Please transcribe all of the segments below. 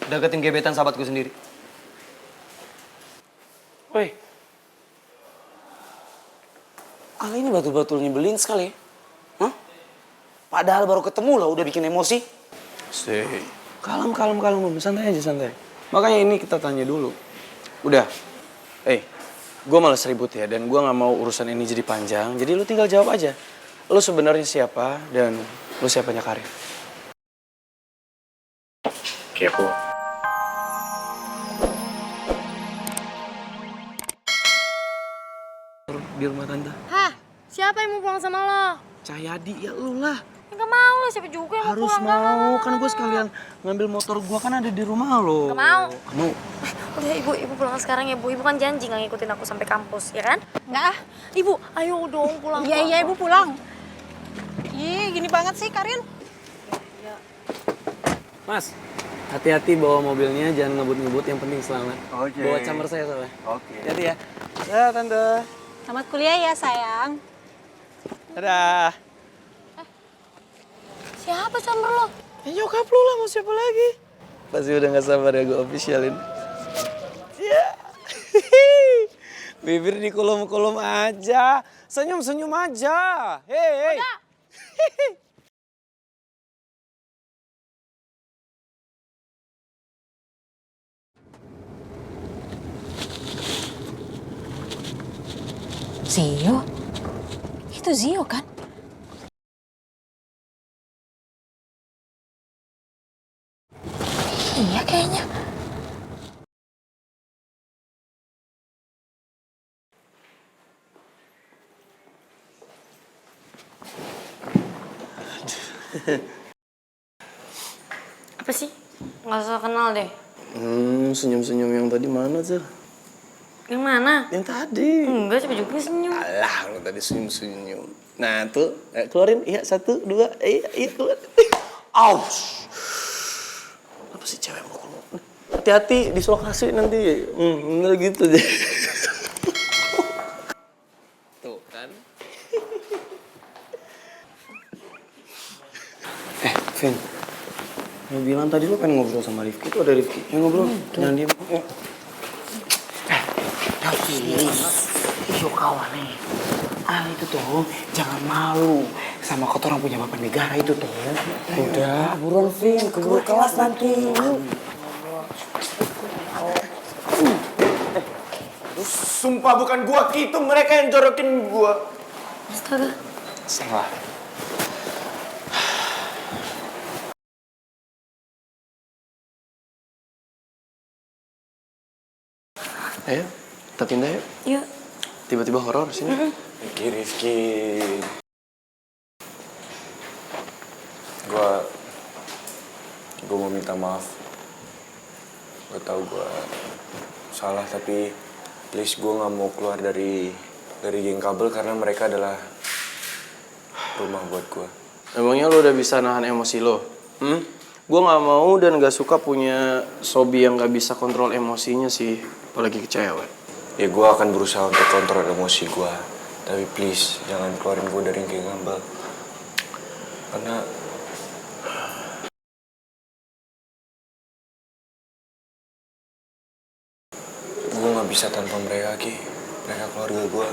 deketin gebetan sahabatku sendiri. Woi, Ale ini betul-betul nyebelin sekali ya. Hah? Padahal baru ketemu lah udah bikin emosi. Kalem, santai aja, santai. Makanya ini kita tanya dulu. Udah, gue malas ribut ya, dan gue nggak mau urusan ini jadi panjang. Jadi lu tinggal jawab aja. Lu sebenarnya siapa dan lu siapanya Karin? Kepo. Di rumah tante. Hah? Siapa yang mau pulang sama lo? Cahyadi, ya lu lah. Enggak mau lo, siapa juga yang Harus mau pulang? mau, kan gue sekalian ngambil motor gue kan ada di rumah lo. Nggak mau. Kamu? Udah ibu pulang sekarang ya bu. Ibu kan janji nggak ngikutin aku sampai kampus, ya kan? Nggak. Ibu, ayo dong pulang. Iya ibu pulang. Ih gini banget sih Karin. Mas, hati-hati bawa mobilnya, jangan ngebut-ngebut, yang penting selamat. Oke. Bawa camper saya soalnya. Oke. Hati-hati ya. Ya, tante. Selamat kuliah ya sayang. Dadah. Siapa camber lo? Ya nyokap lu lah, mau siapa lagi? Pasti udah gak sabar ya gue officialin. Ya. Bibir di kolom-kolom aja. Senyum-senyum aja. Hei. Zio? Itu Zio kan? Iya kayaknya. Apa sih? Nggak usah kenal deh. Senyum-senyum yang tadi mana, Zer? Yang mana? Yang tadi. Enggak, siapa juga senyum. Alah, lu tadi senyum-senyum. Nah, tuh, keluarin. Iya, 1, 2, iya, keluar. Aus. Apa sih cewek mau keluar? Hati-hati, dislokasi nanti. Bener gitu deh. Tuh, kan. Vin. Lu bilang tadi lu pengen ngobrol sama Rifki. Itu ada Rifki. Yang ngobrol. Jangan diem. Iyo kawan nih, Ale itu tuh jangan malu sama kotoran punya bapak negara itu tuh. Udah, buruan Vin, keburu kelas nanti. Sumpah bukan gua gitu, mereka yang jorokin gua. Astaga. Salah. Ayo, kita pindah yuk. Yuk. Tiba-tiba horor sini. Rifki. Gua mau minta maaf. Gua tahu gua salah, tapi please gua nggak mau keluar dari geng kabel karena mereka adalah rumah buat gua. Emangnya lo udah bisa nahan emosi lo? Gue nggak mau dan nggak suka punya Sobi yang nggak bisa kontrol emosinya sih, apalagi ke cewek. Ya gua akan berusaha untuk kontrol emosi gua, tapi please jangan keluarin gua dari geng kabel. Karena gue nggak bisa tanpa mereka, Ki. Mereka keluarga gue.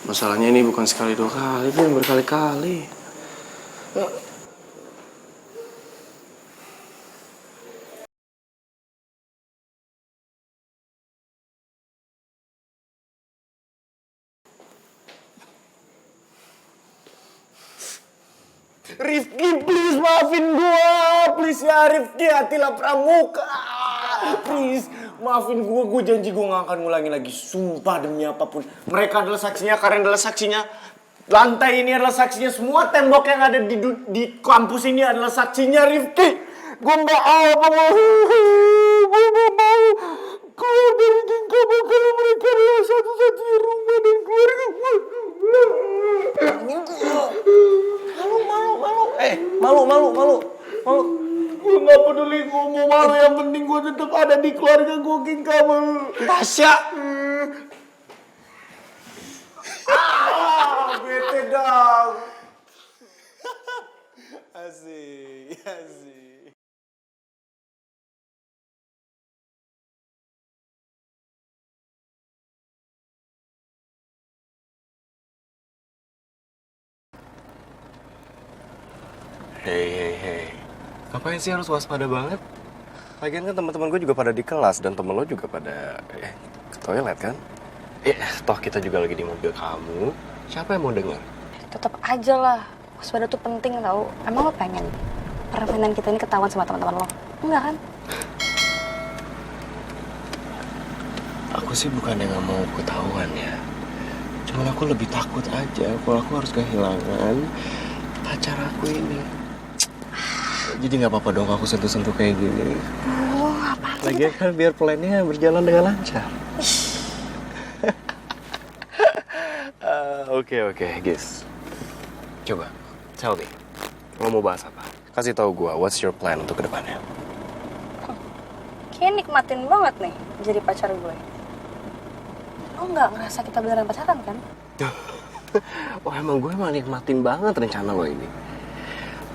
Masalahnya ini bukan sekali 2 kali, tapi berkali-kali. Rifki, please maafin gue. Please ya Rifki, Hatilah Pramuka. Please, maafin gue janji gue gak akan ngulangi lagi. Sumpah demi apapun. Mereka adalah saksinya, Karen adalah saksinya. Lantai ini adalah saksinya, semua tembok yang ada di kampus ini adalah saksinya, Rifki. Gue gak mau. Gue gak mau keluar dari geng kabel kalau mereka adalah satu-satunya rumah dan keluarga gue. Malu. Gue gak peduli, gue mau malu, yang penting gue tetap ada di keluarga gue, geng kabel. Tasya! Bete dong. Asik. Hei. Ngapain sih harus waspada banget? Lagian kan teman-teman gue juga pada di kelas dan temen lo juga pada ke toilet kan? Toh kita juga lagi di mobil kamu. Siapa yang mau denger? Tetap aja lah, waspada tuh penting tau. Emang lo pengen permainan kita ini ketahuan sama teman-teman lo? Enggak kan? Aku sih bukannya nggak mau ketahuan ya. Cuman aku lebih takut aja kalau aku harus kehilangan pacar aku ini. Jadi nggak apa-apa dong aku sentuh-sentuh kayak gini. Oh, apa? Lagian kan biar plannya berjalan dengan lancar. Oke, guys. Coba, tell me. Lo mau bahas apa? Kasih tahu gua, what's your plan untuk kedepannya? Kayaknya nikmatin banget nih jadi pacar gue. Lo nggak ngerasa kita beneran pacaran kan? Wah emang gue nikmatin banget rencana lo ini.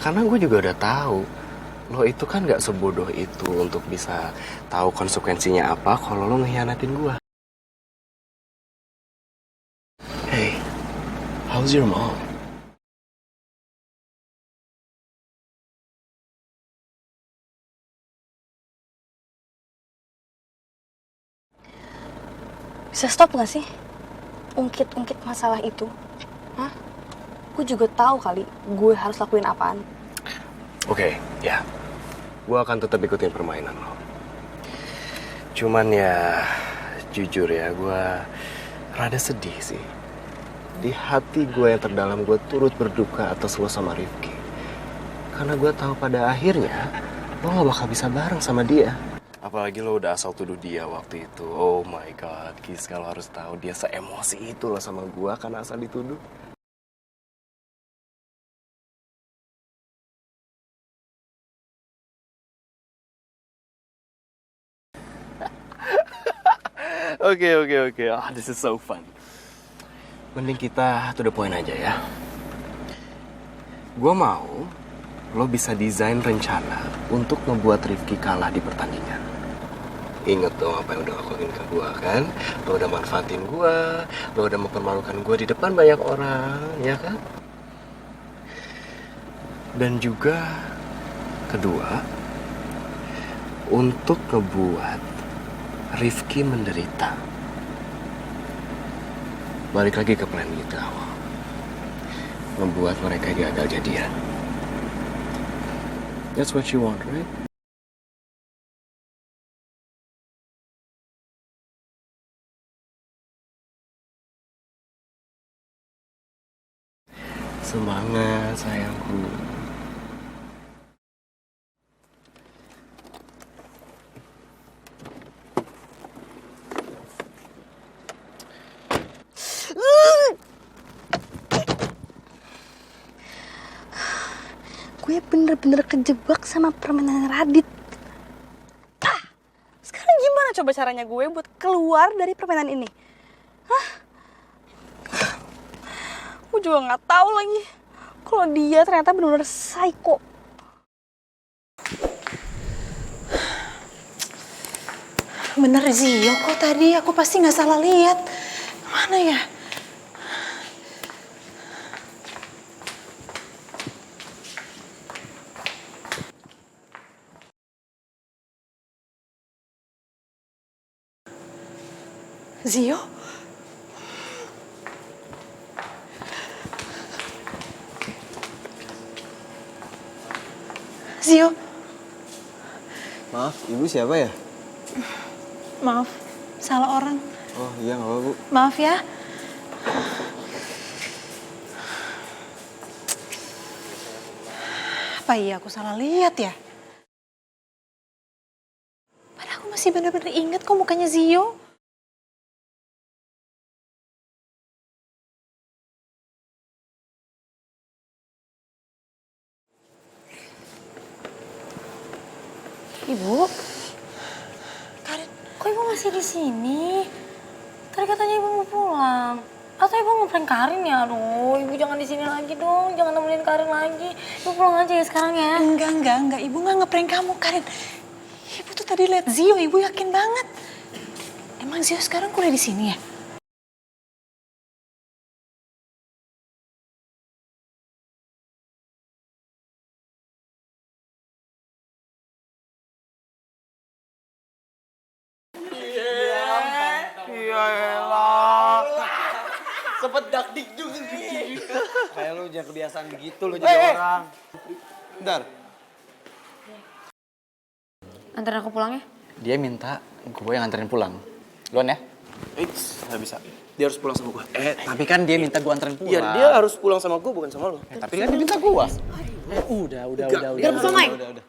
Karena gue juga udah tahu lo itu kan nggak sebodoh itu untuk bisa tahu konsekuensinya apa kalau lo ngehianatin gue. Hey, how's your mom? Bisa stop nggak sih ungkit-ungkit masalah itu? Hah? Gue juga tahu kali gue harus lakuin apaan. Oke, ya. Gue akan tetap ikutin permainan lo. Cuman ya, jujur ya, gue rada sedih sih. Di hati gue yang terdalam, gue turut berduka atas lo sama Rifki. Karena gue tahu pada akhirnya, lo gak bakal bisa bareng sama dia. Apalagi lo udah asal tuduh dia waktu itu. Oh my God, Giska lo harus tahu dia se-emosi itu lo sama gue karena asal dituduh. Oke. This is so fun. Mending kita to the point aja ya. Gue mau lo bisa desain rencana untuk membuat Rifki kalah di pertandingan. Ingat dong apa yang udah lakuin ke gue kan? Lo udah manfaatin gue, lo udah mempermalukan gue di depan banyak orang, ya kan? Dan juga kedua, untuk ngebuat Rifki menderita. Balik lagi ke plan kita awal. Membuat mereka gagal jadian. That's what you want, right? Semangat sayangku. Gue bener-bener kejebak sama permainan Radit. Sekarang gimana coba caranya gue buat keluar dari permainan ini? Hah? Gue juga nggak tahu lagi kalau dia ternyata benar-benar psycho. Bener Zio kok tadi, aku pasti nggak salah lihat. Mana ya? Zio? Zio? Maaf, ibu siapa ya? Maaf, salah orang. Oh iya, nggak apa-apa, Bu. Maaf ya. Apa iya aku salah lihat ya? Padahal aku masih bener-bener inget kok mukanya Zio. Ibu, Karin, kok ibu masih di sini? Tadi katanya ibu mau pulang. Atau ibu ngeprank Karin ya? Aduh, ibu jangan di sini lagi dong. Jangan nemenin Karin lagi. Ibu pulang aja ya sekarang ya. enggak. Ibu nggak ngeprank kamu, Karin. Ibu tuh tadi lihat Zio, ibu yakin banget. Emang Zio sekarang kuliah di sini ya? Sempet dakdik juga nih. Kayak lu jangan kebiasaan begitu lu jadi orang. Bentar. Anterin aku pulang ya? Dia minta gue yang nganterin pulang. Duluan ya? Nggak bisa. Dia harus pulang sama gue. Tapi kan dia minta gue anterin pulang. Iya, dia harus pulang sama gue bukan sama lo. Tapi kan dia minta gue. Udah. Biar sama Udah.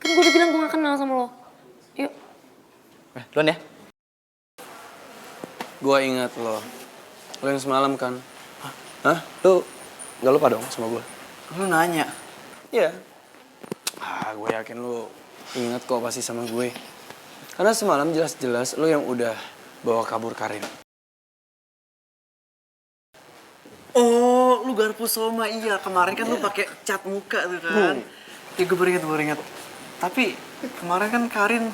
Kan gue udah bilang gue gak kenal sama lo. Yuk. Duluan ya? Gue ingat lo. Lo yang semalam kan? Hah? Lo nggak lupa dong sama gue? Lu nanya. Iya. Gue yakin lo ingat kok pasti sama gue. Karena semalam jelas-jelas lo yang udah bawa kabur Karin. Oh, lu garpu soma iya. Kemarin kan lu pakai cat muka tuh kan. Ya gue beringat. Tapi kemarin kan Karin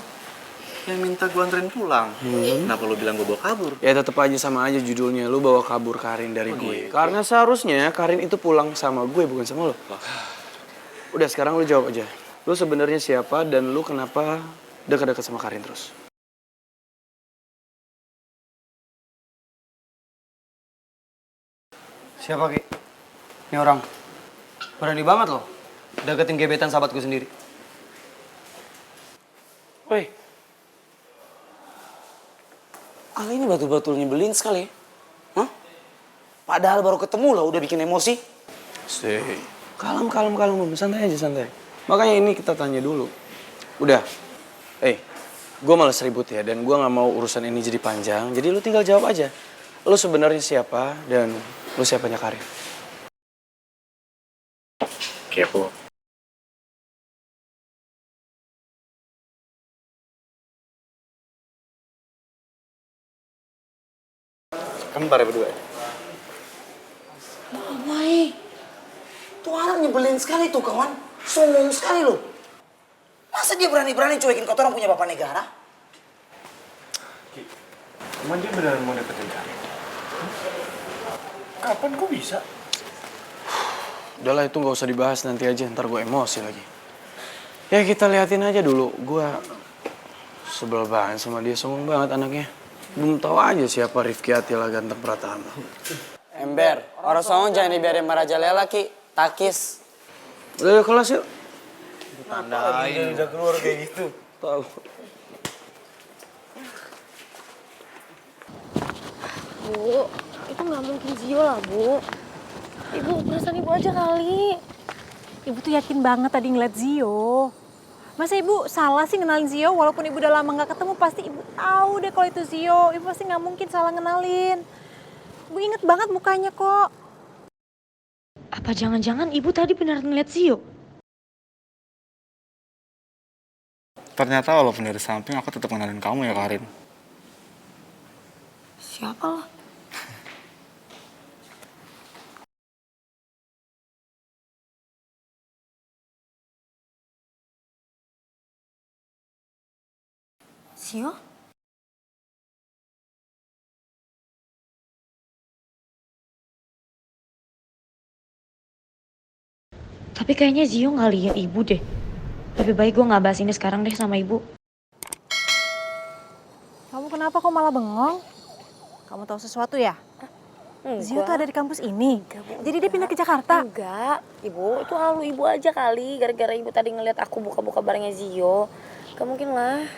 yang minta gue anterin pulang. Kenapa lu bilang gue bawa kabur? Ya tetep aja sama aja judulnya. Lo bawa kabur Karin dari gue. Karena seharusnya Karin itu pulang sama gue bukan sama lo. Udah sekarang lu jawab aja. Lu sebenarnya siapa dan lu kenapa dekat-dekat sama Karin terus? Siapa, Ki? Ini orang. Berani banget loh. Deketin gebetan sahabatku sendiri. Woi. Ale ini betul-betul nyebelin sekali ya. Hah? Padahal baru ketemu lah udah bikin emosi. Kalem, santai aja, santai. Makanya ini kita tanya dulu. Udah. Gue malas ribut ya dan gue nggak mau urusan ini jadi panjang. Jadi lu tinggal jawab aja. Lu sebenarnya siapa dan lu siapanya Karin? Kepo. Kembar ya berdua ya? Mamai. Tuh anak nyebelin sekali tuh kawan. Sombong sekali lo. Masa dia berani-berani cuekin kotoran punya bapak negara? Emang dia beneran mau deketin Karin? Kapan kok bisa? Udahlah itu nggak usah dibahas nanti aja, ntar gue emosi lagi. Ya kita liatin aja dulu. Gue sebel banget sama dia, sombong banget anaknya. Belum tahu aja siapa Rifki Atila Ganteng Pratama. Ember, orang songong jangan dibiarin merajalela Ki. Takis. Udah kelas yuk. Tandain. Udah keluar kayak gitu. Tahu. Bu, itu nggak mungkin Zio lah, Bu. Ibu, perasaan ibu aja kali. Ibu tuh yakin banget tadi ngeliat Zio. Masa ibu salah sih ngenalin Zio? Walaupun ibu udah lama gak ketemu, pasti ibu tahu deh kalau itu Zio. Ibu pasti nggak mungkin salah ngenalin. Ibu inget banget mukanya kok. Apa jangan-jangan ibu tadi benar ngeliat Zio? Ternyata walaupun dari samping aku tetap kenalin kamu ya Karin. Siapa lah? Zio? Tapi kayaknya Zio nggak lihat ibu deh. Lebih baik gue nggak bahas ini sekarang deh sama ibu. Kamu kenapa kok malah bengong? Kamu tahu sesuatu ya? Zio tuh ada di kampus ini. Jadi dia pindah ke Jakarta. Enggak, ibu itu halu ibu aja kali. Gara-gara ibu tadi ngeliat aku buka-buka barangnya Zio. Gak mungkin lah,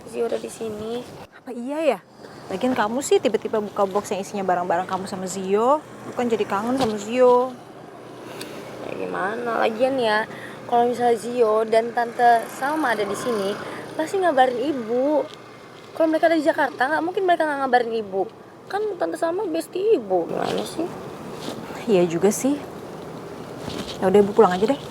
Zio udah di sini. Apa iya ya? Lagian kamu sih tiba-tiba buka box yang isinya barang-barang kamu sama Zio. Bukan jadi kangen sama Zio. Ya gimana? Lagian ya, kalau misalnya Zio dan Tante Salma ada di sini, pasti ngabarin ibu. Kalau mereka ada di Jakarta, nggak mungkin mereka nggak ngabarin ibu. Kan Tante Salma bestie ibu, gimana sih? Iya juga sih. Ya udah ibu pulang aja deh.